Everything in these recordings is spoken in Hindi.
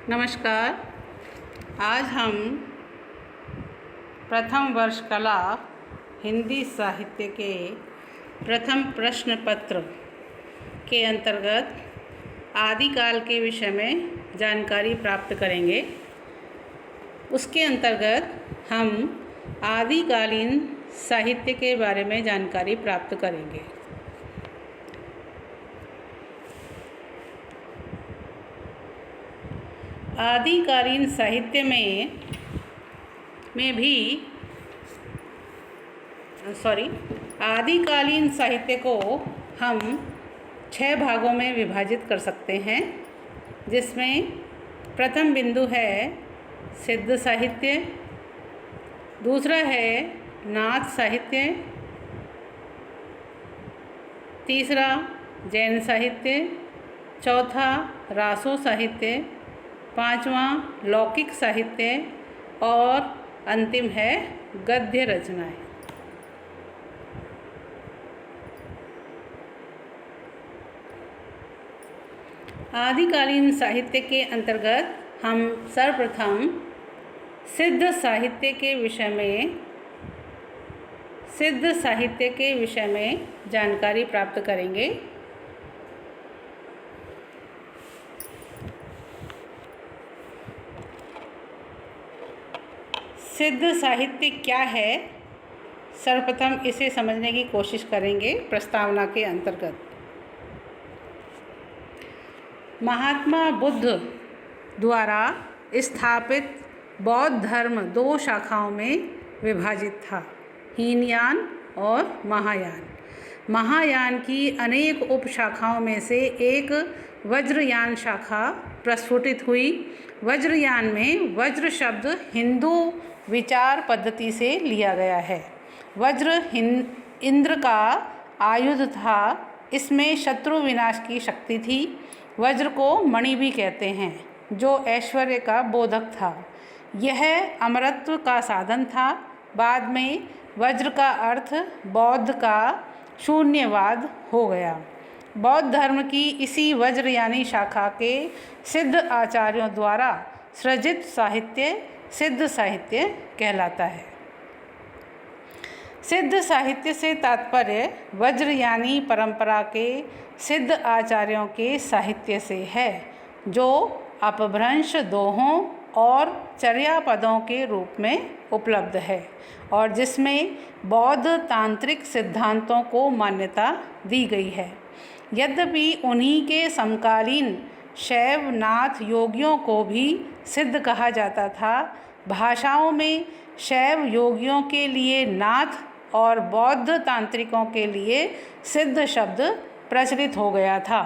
नमस्कार। आज हम प्रथम वर्ष कला हिंदी साहित्य के प्रथम प्रश्न पत्र के अंतर्गत आदिकाल के विषय में जानकारी प्राप्त करेंगे। उसके अंतर्गत हम आदिकालीन साहित्य के बारे में जानकारी प्राप्त करेंगे। आदिकालीन साहित्य आदिकालीन साहित्य को हम 6 भागों में विभाजित कर सकते हैं, जिसमें प्रथम बिंदु है सिद्ध साहित्य, दूसरा है नाथ साहित्य, तीसरा जैन साहित्य, चौथा रासो साहित्य, पांचवा लौकिक साहित्य और अंतिम है गद्य रचनाएं। आदिकालीन साहित्य के अंतर्गत हम सर्वप्रथम सिद्ध साहित्य के विषय में जानकारी प्राप्त करेंगे। सिद्ध साहित्य क्या है, सर्वप्रथम इसे समझने की कोशिश करेंगे प्रस्तावना के अंतर्गत। महात्मा बुद्ध द्वारा स्थापित बौद्ध धर्म 2 शाखाओं में विभाजित था, हीनयान और महायान। महायान की अनेक उपशाखाओं में से एक वज्रयान शाखा प्रस्फुटित हुई। वज्रयान में वज्र शब्द हिंदू विचार पद्धति से लिया गया है। वज्र इंद्र का आयुध था, इसमें शत्रु विनाश की शक्ति थी। वज्र को मणि भी कहते हैं, जो ऐश्वर्य का बोधक था। यह अमरत्व का साधन था। बाद में वज्र का अर्थ बौद्ध का शून्यवाद हो गया। बौद्ध धर्म की इसी वज्रयानी शाखा के सिद्ध आचार्यों द्वारा सृजित साहित्य सिद्ध साहित्य कहलाता है। सिद्ध साहित्य से तात्पर्य वज्रयानी परंपरा के सिद्ध आचार्यों के साहित्य से है, जो अपभ्रंश दोहों और चर्यापदों के रूप में उपलब्ध है और जिसमें बौद्ध तांत्रिक सिद्धांतों को मान्यता दी गई है। यद्यपि उन्हीं के समकालीन शैव नाथ योगियों को भी सिद्ध कहा जाता था, भाषाओं में शैव योगियों के लिए नाथ और बौद्ध तांत्रिकों के लिए सिद्ध शब्द प्रचलित हो गया था।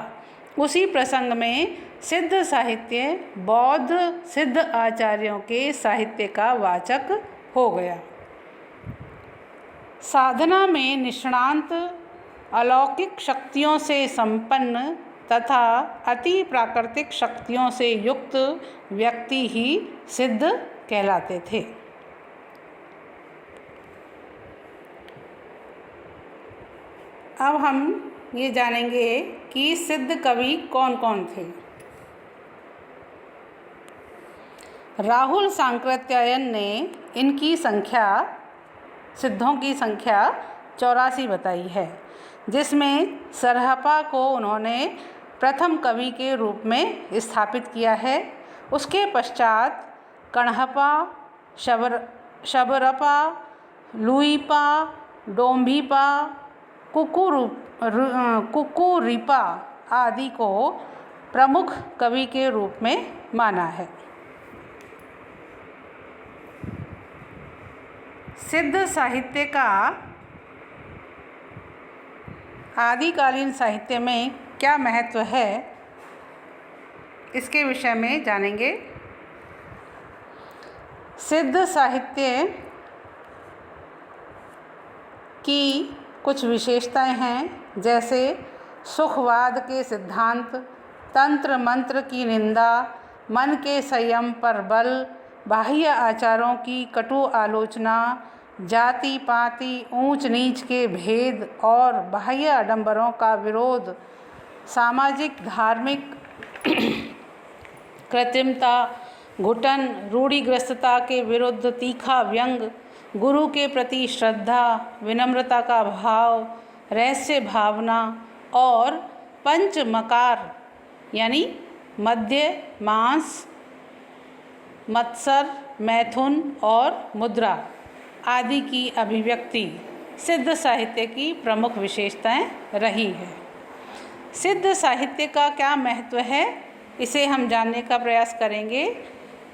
उसी प्रसंग में सिद्ध साहित्य बौद्ध सिद्ध आचार्यों के साहित्य का वाचक हो गया। साधना में निष्णांत, अलौकिक शक्तियों से संपन्न तथा अति प्राकृतिक शक्तियों से युक्त व्यक्ति ही सिद्ध कहलाते थे। अब हम ये जानेंगे कि सिद्ध कवि कौन कौन थे। राहुल सांकृत्यायन ने इनकी संख्या, सिद्धों की संख्या 84 बताई है, जिसमें सरहपा को उन्होंने प्रथम कवि के रूप में स्थापित किया है। उसके पश्चात कण्हपा, शबरपा, लुइपा, डोम्भिपा, कुकुरिपा आदि को प्रमुख कवि के रूप में माना है। सिद्ध साहित्य का आदिकालीन साहित्य में क्या महत्व है, इसके विषय में जानेंगे। सिद्ध साहित्य की कुछ विशेषताएं हैं, जैसे सुखवाद के सिद्धांत, तंत्र मंत्र की निंदा, मन के संयम पर बल, बाह्य आचारों की कटु आलोचना, जाति पाति ऊंच नीच के भेद और बाह्य आडंबरों का विरोध, सामाजिक धार्मिक कृत्रिमता, घुटन, रूढ़िग्रस्तता के विरुद्ध तीखा व्यंग, गुरु के प्रति श्रद्धा, विनम्रता का भाव, रहस्य भावना और पंचमकार यानी मध्य, मांस, मत्सर, मैथुन और मुद्रा आदि की अभिव्यक्ति सिद्ध साहित्य की प्रमुख विशेषताएं रही है। सिद्ध साहित्य का क्या महत्व है, इसे हम जानने का प्रयास करेंगे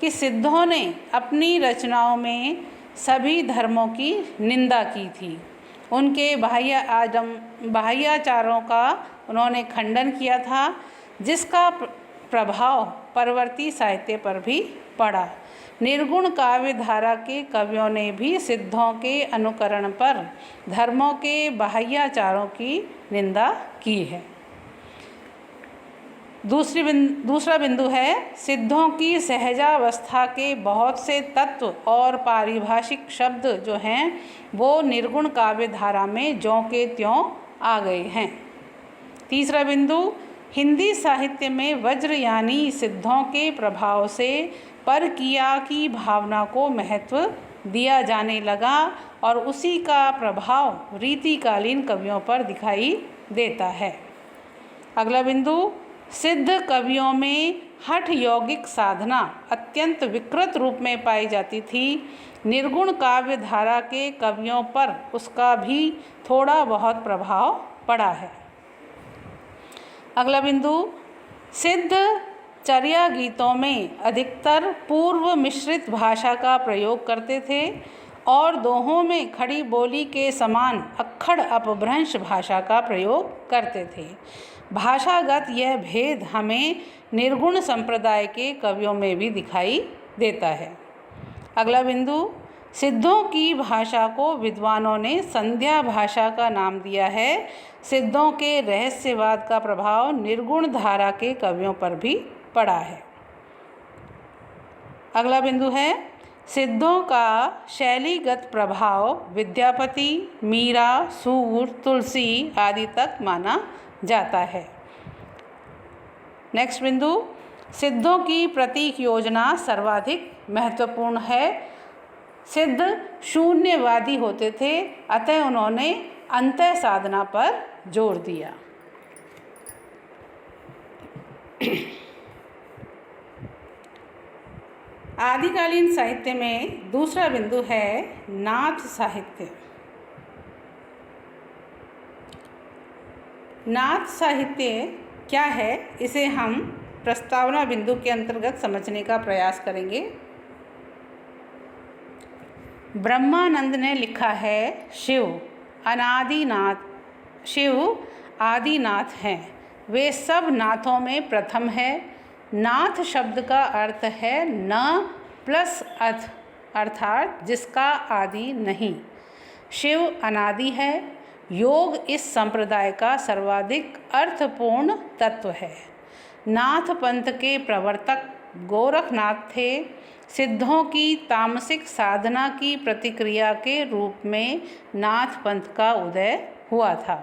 कि सिद्धों ने अपनी रचनाओं में सभी धर्मों की निंदा की थी। उनके बाह्याचारों का उन्होंने खंडन किया था, जिसका प्रभाव परवर्ती साहित्य पर भी पड़ा। निर्गुण काव्य धारा के कवियों ने भी सिद्धों के अनुकरण पर धर्मों के बाह्याचारों की निंदा की है। दूसरा बिंदु है, सिद्धों की सहजावस्था के बहुत से तत्व और पारिभाषिक शब्द जो हैं वो निर्गुण काव्य धारा में ज्यों के त्यों आ गए हैं। तीसरा बिंदु, हिंदी साहित्य में वज्र यानी सिद्धों के प्रभाव से परकिया की भावना को महत्व दिया जाने लगा और उसी का प्रभाव रीतिकालीन कवियों पर दिखाई देता है। अगला बिंदु, सिद्ध कवियों में हठ यौगिक साधना अत्यंत विकृत रूप में पाई जाती थी। निर्गुण काव्य धारा के कवियों पर उसका भी थोड़ा बहुत प्रभाव पड़ा है। अगला बिंदु, सिद्ध चर्या गीतों में अधिकतर पूर्व मिश्रित भाषा का प्रयोग करते थे और दोहों में खड़ी बोली के समान अक्खड़ अपभ्रंश भाषा का प्रयोग करते थे। भाषागत यह भेद हमें निर्गुण संप्रदाय के कवियों में भी दिखाई देता है। अगला बिंदु, सिद्धों की भाषा को विद्वानों ने संध्या भाषा का नाम दिया है। सिद्धों के रहस्यवाद का प्रभाव निर्गुण धारा के कवियों पर भी पड़ा है। अगला बिंदु है, सिद्धों का शैलीगत प्रभाव विद्यापति, मीरा, सूर, तुलसी आदि तक माना जाता है। नेक्स्ट बिंदु, सिद्धों की प्रतीक योजना सर्वाधिक महत्वपूर्ण है। सिद्ध शून्यवादी होते थे, अतः उन्होंने अंतः साधना पर जोर दिया। आदिकालीन साहित्य में दूसरा बिंदु है नाथ साहित्य। नाथ साहित्य क्या है, इसे हम प्रस्तावना बिंदु के अंतर्गत समझने का प्रयास करेंगे। ब्रह्मानंद ने लिखा है, शिव आदिनाथ हैं, वे सब नाथों में प्रथम है। नाथ शब्द का अर्थ है न प्लस अथ, अर्थात जिसका आदि नहीं। शिव अनादि है। योग इस संप्रदाय का सर्वाधिक अर्थपूर्ण तत्व है। नाथ पंथ के प्रवर्तक गोरखनाथ थे। सिद्धों की तामसिक साधना की प्रतिक्रिया के रूप में नाथ पंथ का उदय हुआ था।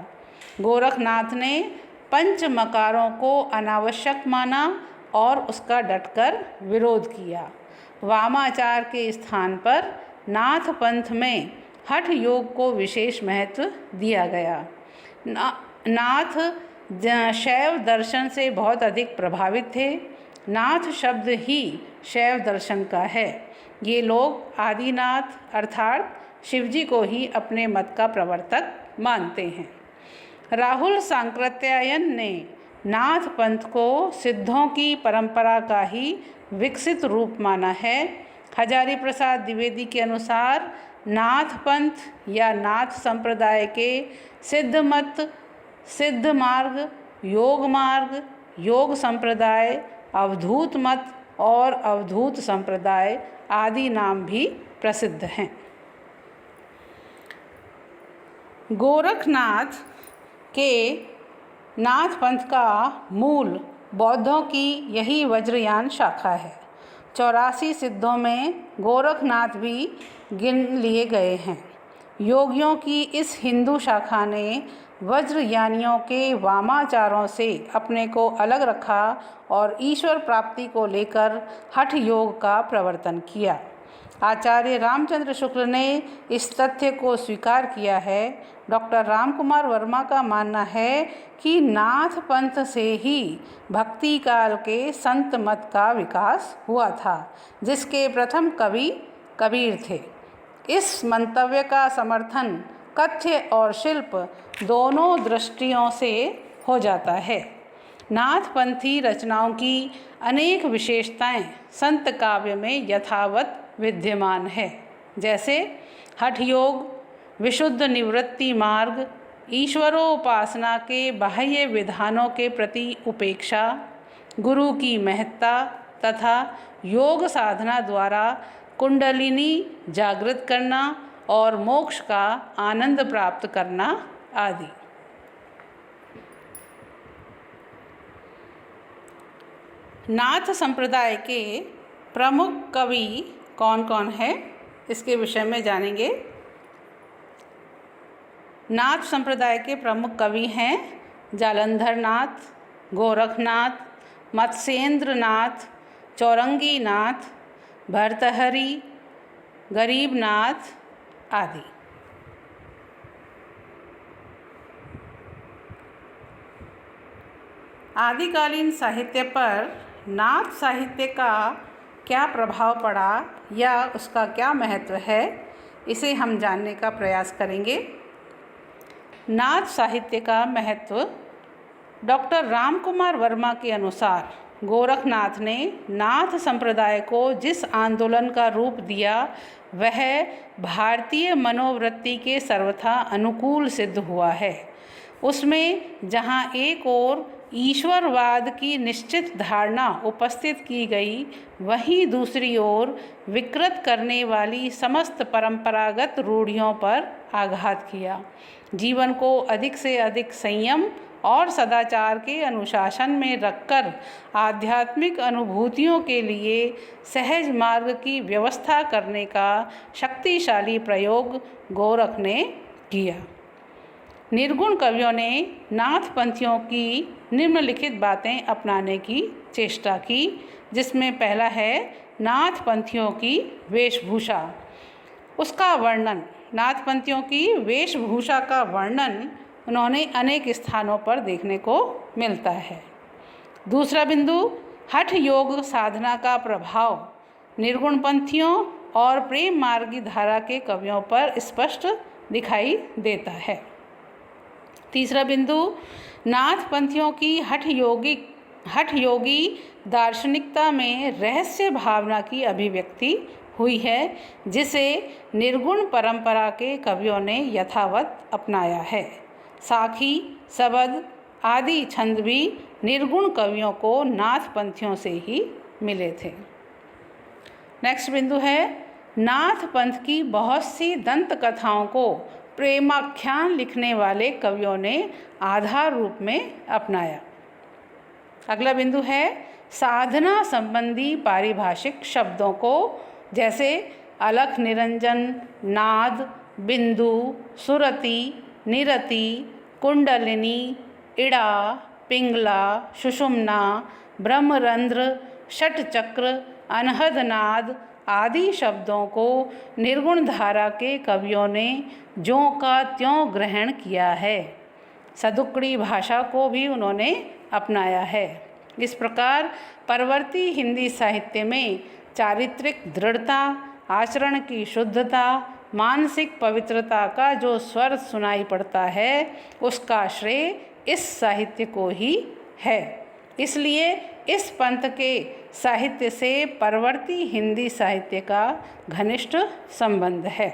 गोरखनाथ ने पंचमकारों को अनावश्यक माना और उसका डटकर विरोध किया। वामाचार के स्थान पर नाथ पंथ में हठ योग को विशेष महत्व दिया गया। नाथ शैव दर्शन से बहुत अधिक प्रभावित थे। नाथ शब्द ही शैव दर्शन का है। ये लोग आदिनाथ अर्थात शिवजी को ही अपने मत का प्रवर्तक मानते हैं। राहुल सांकृत्यायन ने नाथ पंथ को सिद्धों की परंपरा का ही विकसित रूप माना है। हजारी प्रसाद द्विवेदी के अनुसार नाथ पंथ या नाथ संप्रदाय के सिद्ध मत, सिद्ध मार्ग, योग संप्रदाय, अवधूत मत और अवधूत संप्रदाय आदि नाम भी प्रसिद्ध हैं। गोरखनाथ के नाथ पंथ का मूल बौद्धों की यही वज्रयान शाखा है। 84 सिद्धों में गोरखनाथ भी गिन लिए गए हैं। योगियों की इस हिंदू शाखा ने वज्रयानियों के वामाचारों से अपने को अलग रखा और ईश्वर प्राप्ति को लेकर हठ योग का प्रवर्तन किया। आचार्य रामचंद्र शुक्ल ने इस तथ्य को स्वीकार किया है। डॉक्टर रामकुमार वर्मा का मानना है कि नाथ पंथ से ही भक्ति काल के संत मत का विकास हुआ था, जिसके प्रथम कवि कबीर थे। इस मंतव्य का समर्थन कथ्य और शिल्प दोनों दृष्टियों से हो जाता है। नाथपंथी रचनाओं की अनेक विशेषताएं संत काव्य में यथावत विद्यमान है, जैसे हठ योग, विशुद्ध निवृत्ति मार्ग, ईश्वरोपासना के बाह्य विधानों के प्रति उपेक्षा, गुरु की महत्ता तथा योग साधना द्वारा कुंडलिनी जागृत करना और मोक्ष का आनंद प्राप्त करना आदि। नाथ संप्रदाय के प्रमुख कवि कौन कौन है, इसके विषय में जानेंगे। नाथ संप्रदाय के प्रमुख कवि हैं जालंधर नाथ, गोरखनाथ, मत्स्येंद्र नाथ, चौरंगी नाथ, भर्तहरि, गरीबनाथ आदि। आदिकालीन साहित्य पर नाथ साहित्य का क्या प्रभाव पड़ा या उसका क्या महत्व है, इसे हम जानने का प्रयास करेंगे। नाथ साहित्य का महत्व डॉक्टर रामकुमार वर्मा के अनुसार गोरखनाथ ने नाथ संप्रदाय को जिस आंदोलन का रूप दिया वह भारतीय मनोवृत्ति के सर्वथा अनुकूल सिद्ध हुआ है। उसमें जहाँ एक ओर ईश्वरवाद की निश्चित धारणा उपस्थित की गई, वहीं दूसरी ओर विकृत करने वाली समस्त परंपरागत रूढ़ियों पर आघात किया। जीवन को अधिक से अधिक संयम और सदाचार के अनुशासन में रखकर आध्यात्मिक अनुभूतियों के लिए सहज मार्ग की व्यवस्था करने का शक्तिशाली प्रयोग गोरख ने किया। निर्गुण कवियों ने नाथपंथियों की निम्नलिखित बातें अपनाने की चेष्टा की, जिसमें पहला है नाथपंथियों की वेशभूषा। उसका वर्णन, नाथपंथियों की वेशभूषा का वर्णन उन्होंने अनेक स्थानों पर देखने को मिलता है। दूसरा बिंदु, हठ योग साधना का प्रभाव निर्गुणपंथियों और प्रेम मार्गी धारा के कवियों पर स्पष्ट दिखाई देता है। तीसरा बिंदु, नाथपंथियों की हठ योगी दार्शनिकता में रहस्य भावना की अभिव्यक्ति हुई है, जिसे निर्गुण परंपरा के कवियों ने यथावत अपनाया है। साखी, सबद आदि छंद भी निर्गुण कवियों को नाथपंथियों से ही मिले थे। नेक्स्ट बिंदु है, नाथ पंथ की बहुत सी दंत कथाओं को प्रेमाख्यान लिखने वाले कवियों ने आधार रूप में अपनाया। अगला बिंदु है, साधना संबंधी पारिभाषिक शब्दों को, जैसे अलख निरंजन, नाद, बिंदु, सुरति, निरति, कुंडलिनी, इड़ा, पिंगला, सुषुम्ना, ब्रह्मरंध्र, षटचक्र, अनहदनाद आदि शब्दों को निर्गुण धारा के कवियों ने ज्यों का त्यों ग्रहण किया है। सदुक्कड़ी भाषा को भी उन्होंने अपनाया है। इस प्रकार परवर्ती हिंदी साहित्य में चारित्रिक दृढ़ता, आचरण की शुद्धता, मानसिक पवित्रता का जो स्वर सुनाई पड़ता है, उसका श्रेय इस साहित्य को ही है। इसलिए इस पंथ के साहित्य से परवर्ती हिंदी साहित्य का घनिष्ठ संबंध है।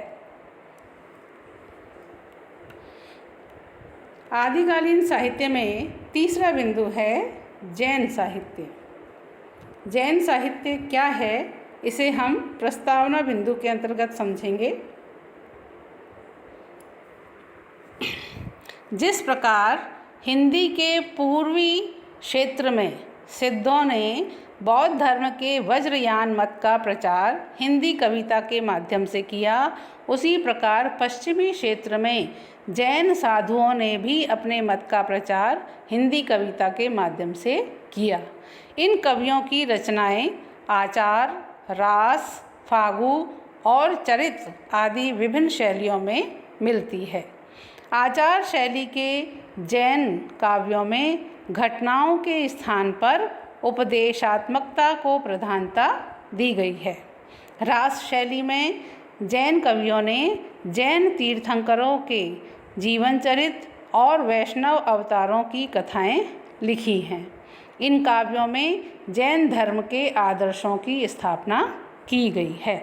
आदिकालीन साहित्य में तीसरा बिंदु है जैन साहित्य। जैन साहित्य क्या है, इसे हम प्रस्तावना बिंदु के अंतर्गत समझेंगे। जिस प्रकार हिंदी के पूर्वी क्षेत्र में सिद्धों ने बौद्ध धर्म के वज्रयान मत का प्रचार हिंदी कविता के माध्यम से किया, उसी प्रकार पश्चिमी क्षेत्र में जैन साधुओं ने भी अपने मत का प्रचार हिंदी कविता के माध्यम से किया। इन कवियों की रचनाएं आचार, रास, फागु और चरित्र आदि विभिन्न शैलियों में मिलती है। आचार शैली के जैन काव्यों में घटनाओं के स्थान पर उपदेशात्मकता को प्रधानता दी गई है। रास शैली में जैन कवियों ने जैन तीर्थंकरों के जीवन चरित्र और वैष्णव अवतारों की कथाएं लिखी हैं। इन काव्यों में जैन धर्म के आदर्शों की स्थापना की गई है।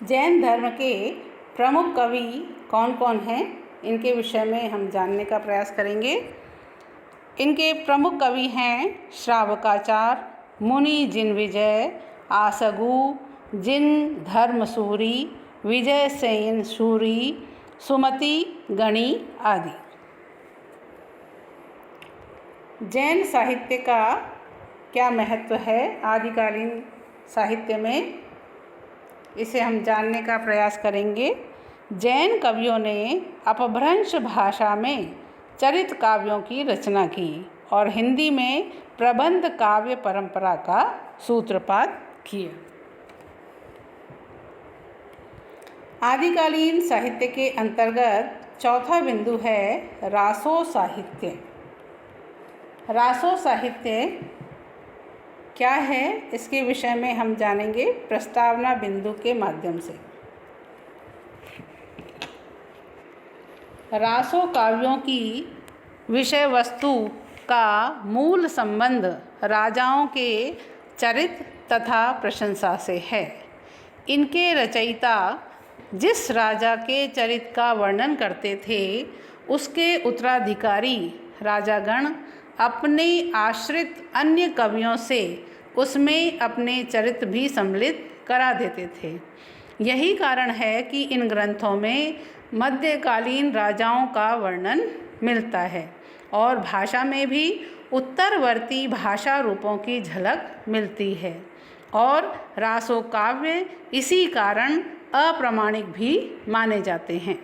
जैन धर्म के प्रमुख कवि कौन कौन हैं, इनके विषय में हम जानने का प्रयास करेंगे। इनके प्रमुख कवि हैं श्रावकाचार्य, मुनि जिनविजय, आसगु, जिन धर्मसूरी, विजय सेन सूरी, सुमति गणी आदि। जैन साहित्य का क्या महत्व है आदिकालीन साहित्य में, इसे हम जानने का प्रयास करेंगे। जैन कवियों ने अपभ्रंश भाषा में चरित काव्यों की रचना की और हिंदी में प्रबंध काव्य परंपरा का सूत्रपात किया। आदिकालीन साहित्य के अंतर्गत चौथा बिंदु है रासो साहित्य। रासो साहित्य क्या है, इसके विषय में हम जानेंगे प्रस्तावना बिंदु के माध्यम से। रासो काव्यों की विषय वस्तु का मूल संबंध राजाओं के चरित्र तथा प्रशंसा से है। इनके रचयिता जिस राजा के चरित्र का वर्णन करते थे, उसके उत्तराधिकारी राजागण अपने आश्रित अन्य कवियों से उसमें अपने चरित्र भी सम्मिलित करा देते थे। यही कारण है कि इन ग्रंथों में मध्यकालीन राजाओं का वर्णन मिलता है और भाषा में भी उत्तरवर्ती भाषा रूपों की झलक मिलती है और रासो काव्य इसी कारण अप्रामाणिक भी माने जाते हैं।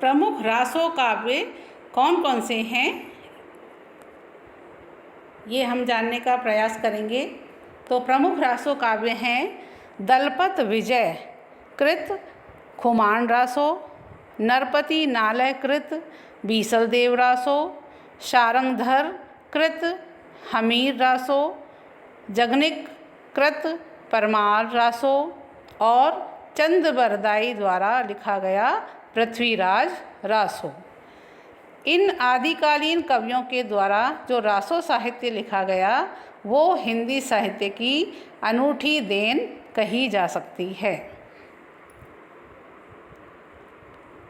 प्रमुख रासो काव्य कौन कौन से हैं, ये हम जानने का प्रयास करेंगे। तो प्रमुख रासो काव्य हैं दलपत विजय कृत खुमान रासो, नरपति नालय कृत बीसल देव रासो, शारंगधर कृत हमीर रासो, जगनिक कृत परमार रासो और चंद्रबरदाई द्वारा लिखा गया पृथ्वीराज रासो। इन आदिकालीन कवियों के द्वारा जो रासो साहित्य लिखा गया वो हिंदी साहित्य की अनूठी देन कही जा सकती है।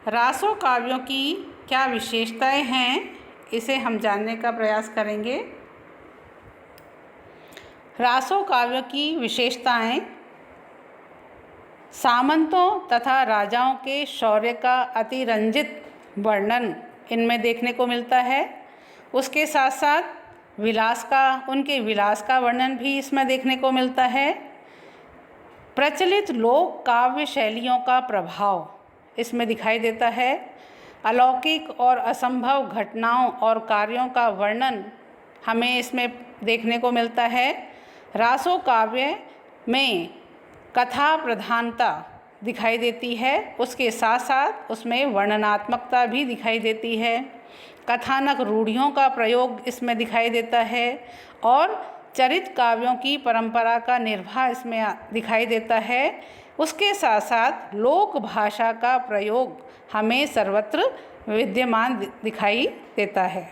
रासो काव्यों की क्या विशेषताएं हैं, इसे हम जानने का प्रयास करेंगे। रासो काव्यों की विशेषताएं सामंतों तथा राजाओं के शौर्य का अतिरंजित वर्णन इनमें देखने को मिलता है। उसके साथ साथ उनके विलास का वर्णन भी इसमें देखने को मिलता है। प्रचलित लोक काव्य शैलियों का प्रभाव इसमें दिखाई देता है। अलौकिक और असंभव घटनाओं और कार्यों का वर्णन हमें इसमें देखने को मिलता है। रासो काव्य में कथा प्रधानता दिखाई देती है, उसके साथ साथ उसमें वर्णनात्मकता भी दिखाई देती है। कथानक रूढ़ियों का प्रयोग इसमें दिखाई देता है और चरित काव्यों की परंपरा का निर्वाह इसमें दिखाई देता है। उसके साथ साथ लोक भाषा का प्रयोग हमें सर्वत्र विद्यमान दिखाई देता है।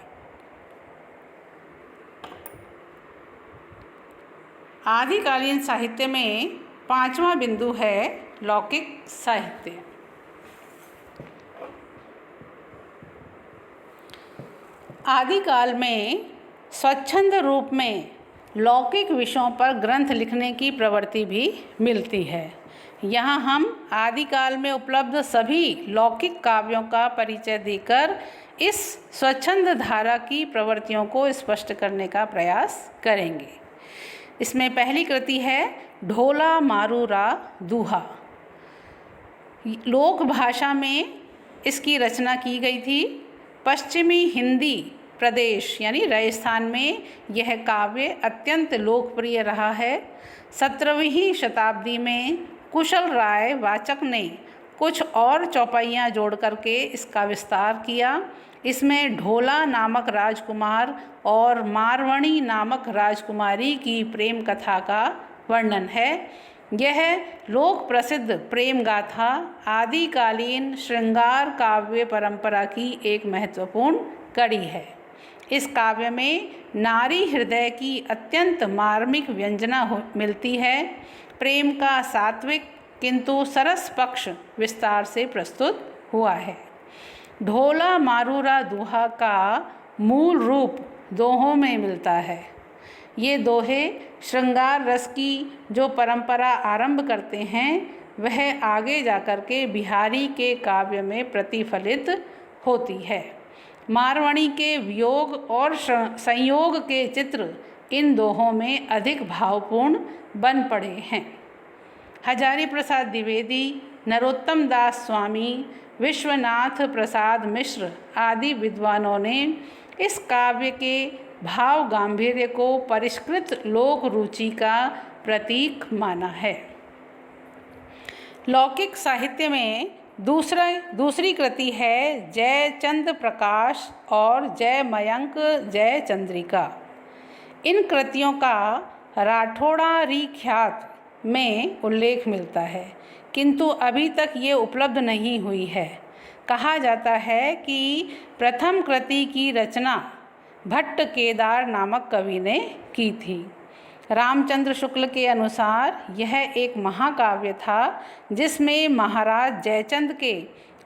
आदिकालीन साहित्य में पांचवा बिंदु है लौकिक साहित्य। आदिकाल में स्वच्छंद रूप में लौकिक विषयों पर ग्रंथ लिखने की प्रवृत्ति भी मिलती है। यहाँ हम आदिकाल में उपलब्ध सभी लौकिक काव्यों का परिचय देकर इस स्वच्छंद धारा की प्रवृत्तियों को स्पष्ट करने का प्रयास करेंगे। इसमें पहली कृति है ढोला मारूरा दूहा। लोक भाषा में इसकी रचना की गई थी। पश्चिमी हिंदी प्रदेश यानी राजस्थान में यह काव्य अत्यंत लोकप्रिय रहा है। 17वीं शताब्दी में कुशल राय वाचक ने कुछ और चौपाइयाँ जोड़ करके इसका विस्तार किया। इसमें ढोला नामक राजकुमार और मारवणी नामक राजकुमारी की प्रेम कथा का वर्णन है। यह लोक प्रसिद्ध प्रेम गाथा आदिकालीन श्रृंगार काव्य परंपरा की एक महत्वपूर्ण कड़ी है। इस काव्य में नारी हृदय की अत्यंत मार्मिक व्यंजना मिलती है। प्रेम का सात्विक किंतु सरस पक्ष विस्तार से प्रस्तुत हुआ है। ढोला मारूरा दोहा का मूल रूप दोहों में मिलता है। ये दोहे श्रृंगार रस की जो परंपरा आरंभ करते हैं वह आगे जाकर के बिहारी के काव्य में प्रतिफलित होती है। मारवणी के वियोग और संयोग के चित्र इन दोहों में अधिक भावपूर्ण बन पड़े हैं। हजारी प्रसाद द्विवेदी, नरोत्तम दास स्वामी, विश्वनाथ प्रसाद मिश्र आदि विद्वानों ने इस काव्य के भाव गांधीर्य को परिष्कृत लोक रुचि का प्रतीक माना है। लौकिक साहित्य में दूसरी कृति है जयचंद प्रकाश और जय मयंक जय चंद्रिका। इन कृतियों का राठौड़ारी ख्यात में उल्लेख मिलता है, किंतु अभी तक ये उपलब्ध नहीं हुई है। कहा जाता है कि प्रथम कृति की रचना भट्ट केदार नामक कवि ने की थी। रामचंद्र शुक्ल के अनुसार यह एक महाकाव्य था जिसमें महाराज जयचंद के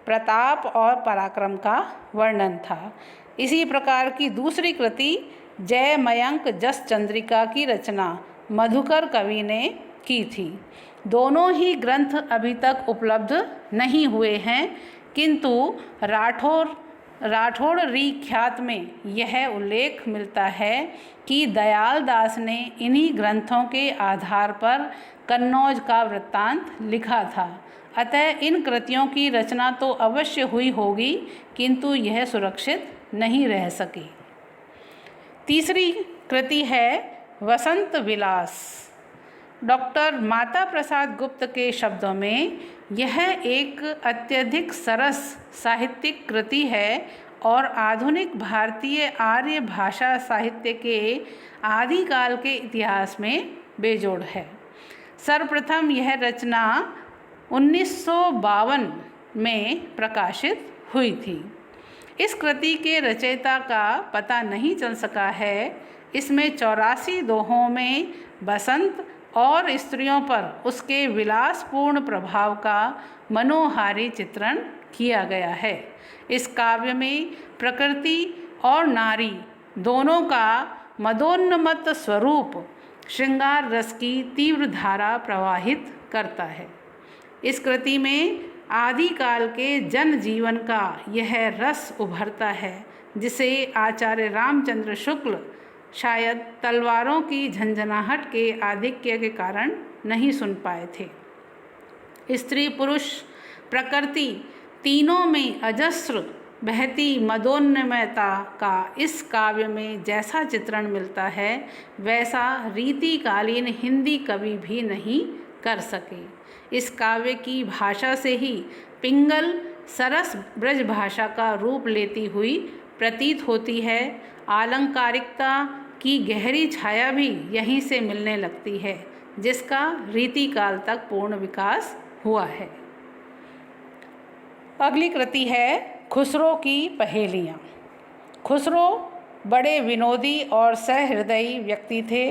प्रताप और पराक्रम का वर्णन था। इसी प्रकार की दूसरी कृति जय मयंक जस चंद्रिका की रचना मधुकर कवि ने की थी। दोनों ही ग्रंथ अभी तक उपलब्ध नहीं हुए हैं, किंतु राठौड़ी ख्यात में यह उल्लेख मिलता है कि दयाल दास ने इन्हीं ग्रंथों के आधार पर कन्नौज का वृत्तांत लिखा था। अतः इन कृतियों की रचना तो अवश्य हुई होगी, किंतु यह सुरक्षित नहीं रह सकी। तीसरी कृति है वसंत विलास। डॉक्टर माता प्रसाद गुप्त के शब्दों में यह एक अत्यधिक सरस साहित्यिक कृति है और आधुनिक भारतीय आर्य भाषा साहित्य के आदिकाल के इतिहास में बेजोड़ है। सर्वप्रथम यह रचना 1952 में प्रकाशित हुई थी। इस कृति के रचयिता का पता नहीं चल सका है। इसमें 84 दोहों में बसंत और स्त्रियों पर उसके विलासपूर्ण प्रभाव का मनोहारी चित्रण किया गया है। इस काव्य में प्रकृति और नारी दोनों का मदोन्मत्त स्वरूप श्रृंगार रस की तीव्र धारा प्रवाहित करता है। इस कृति में आदिकाल के जनजीवन का यह रस उभरता है जिसे आचार्य रामचंद्र शुक्ल शायद तलवारों की झंझनाहट के आधिक्य के कारण नहीं सुन पाए थे। स्त्री पुरुष प्रकृति तीनों में अजस्र बहती मदोन्मयता का इस काव्य में जैसा चित्रण मिलता है वैसा रीतिकालीन हिंदी कवि भी नहीं कर सके। इस काव्य की भाषा से ही पिंगल सरस ब्रज भाषा का रूप लेती हुई प्रतीत होती है। आलंकारिकता की गहरी छाया भी यहीं से मिलने लगती है, जिसका रीतिकाल तक पूर्ण विकास हुआ है। अगली कृति है खुसरो की पहेलियाँ। खुसरो बड़े विनोदी और सहृदयी व्यक्ति थे।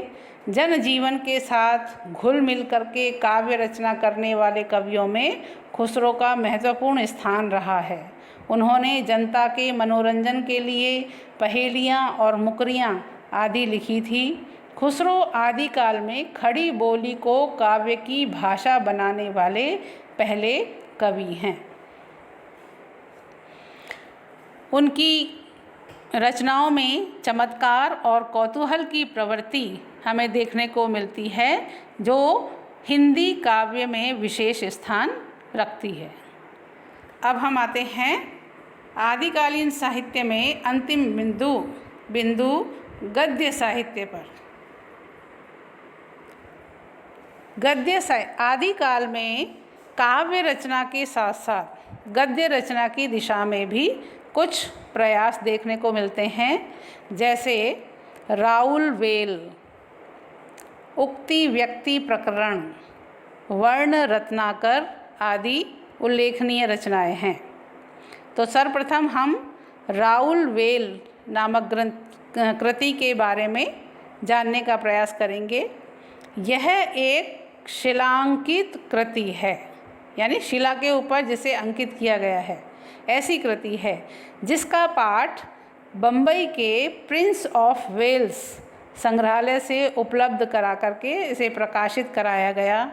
जनजीवन के साथ घुल मिल करके काव्य रचना करने वाले कवियों में खुसरो का महत्वपूर्ण स्थान रहा है। उन्होंने जनता के मनोरंजन के लिए पहेलियाँ और मुकरियाँ आदि लिखी थी। खुसरो आदिकाल में खड़ी बोली को काव्य की भाषा बनाने वाले पहले कवि हैं। उनकी रचनाओं में चमत्कार और कौतूहल की प्रवृत्ति हमें देखने को मिलती है, जो हिंदी काव्य में विशेष स्थान रखती है। अब हम आते हैं आदिकालीन साहित्य में अंतिम बिंदु गद्य साहित्य पर। आदिकाल में काव्य रचना के साथ साथ गद्य रचना की दिशा में भी कुछ प्रयास देखने को मिलते हैं, जैसे राउल वेल, उक्ति व्यक्ति प्रकरण, वर्ण रत्नाकर आदि उल्लेखनीय रचनाएं हैं। तो सर्वप्रथम हम राउल वेल नामक कृति के बारे में जानने का प्रयास करेंगे। यह एक शिलांकित कृति है, यानी शिला के ऊपर जिसे अंकित किया गया है, ऐसी कृति है जिसका पाठ बम्बई के प्रिंस ऑफ वेल्स संग्रहालय से उपलब्ध करा करके इसे प्रकाशित कराया गया।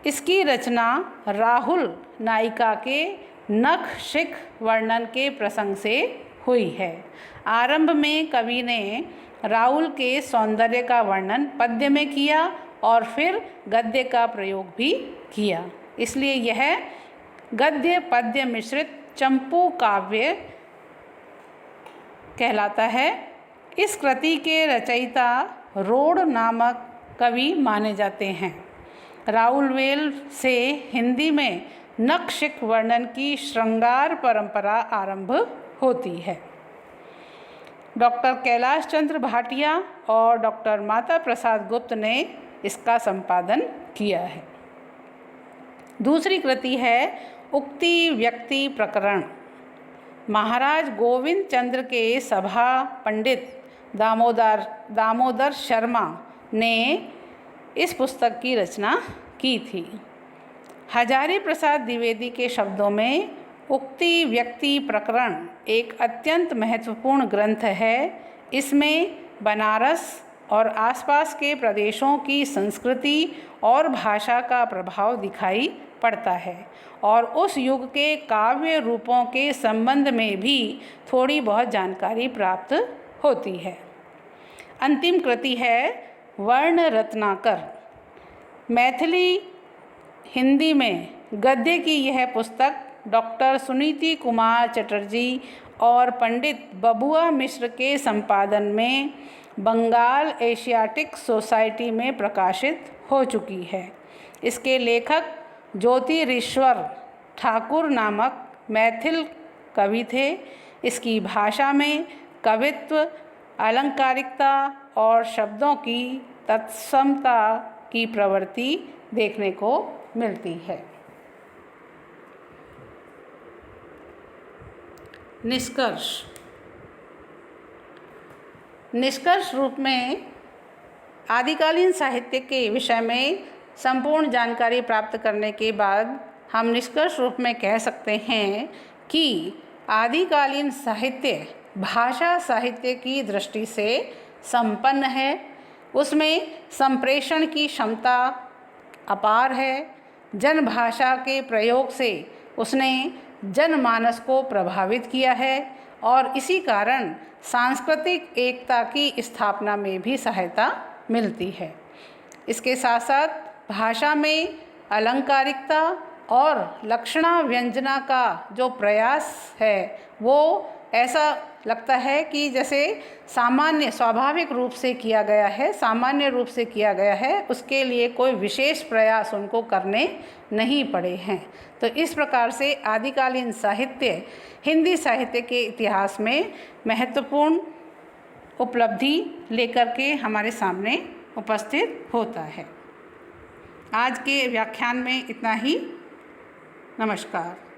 इसकी रचना राहुल नायिका के नख शिख वर्णन के प्रसंग से हुई है। आरंभ में कवि ने राहुल के सौंदर्य का वर्णन पद्य में किया और फिर गद्य का प्रयोग भी किया, इसलिए यह गद्य पद्य मिश्रित चंपू काव्य कहलाता है। इस कृति के रचयिता रोड नामक कवि माने जाते हैं। राउल वेल से हिंदी में नख-शिख वर्णन की श्रृंगार परंपरा आरंभ होती है। डॉक्टर कैलाश चंद्र भाटिया और डॉक्टर माता प्रसाद गुप्त ने इसका संपादन किया है। दूसरी कृति है उक्ति व्यक्ति प्रकरण। महाराज गोविंद चंद्र के सभा पंडित दामोदर शर्मा ने इस पुस्तक की रचना की थी। हजारी प्रसाद द्विवेदी के शब्दों में उक्ति व्यक्ति प्रकरण एक अत्यंत महत्वपूर्ण ग्रंथ है। इसमें बनारस और आसपास के प्रदेशों की संस्कृति और भाषा का प्रभाव दिखाई पड़ता है और उस युग के काव्य रूपों के संबंध में भी थोड़ी बहुत जानकारी प्राप्त होती है। अंतिम कृति है वर्ण रत्नाकर। मैथिली हिंदी में गद्य की यह पुस्तक डॉक्टर सुनीति कुमार चटर्जी और पंडित बबुआ मिश्र के संपादन में बंगाल एशियाटिक सोसाइटी में प्रकाशित हो चुकी है। इसके लेखक ज्योतिरीश्वर ठाकुर नामक मैथिल कवि थे। इसकी भाषा में कवित्व, अलंकारिकता और शब्दों की तत्समता की प्रवृत्ति देखने को मिलती है। निष्कर्ष रूप में आदिकालीन साहित्य के विषय में संपूर्ण जानकारी प्राप्त करने के बाद हम निष्कर्ष रूप में कह सकते हैं कि आदिकालीन साहित्य भाषा साहित्य की दृष्टि से संपन्न है। उसमें संप्रेषण की क्षमता अपार है। जनभाषा के प्रयोग से उसने जनमानस को प्रभावित किया है और इसी कारण सांस्कृतिक एकता की स्थापना में भी सहायता मिलती है। इसके साथ साथ भाषा में अलंकारिकता और लक्षणा व्यंजना का जो प्रयास है वो ऐसा लगता है कि जैसे स्वाभाविक रूप से किया गया है, सामान्य रूप से किया गया है, उसके लिए कोई विशेष प्रयास उनको करने नहीं पड़े हैं। तो इस प्रकार से आदिकालीन साहित्य हिंदी साहित्य के इतिहास में महत्वपूर्ण उपलब्धि लेकर के हमारे सामने उपस्थित होता है। आज के व्याख्यान में इतना ही। नमस्कार।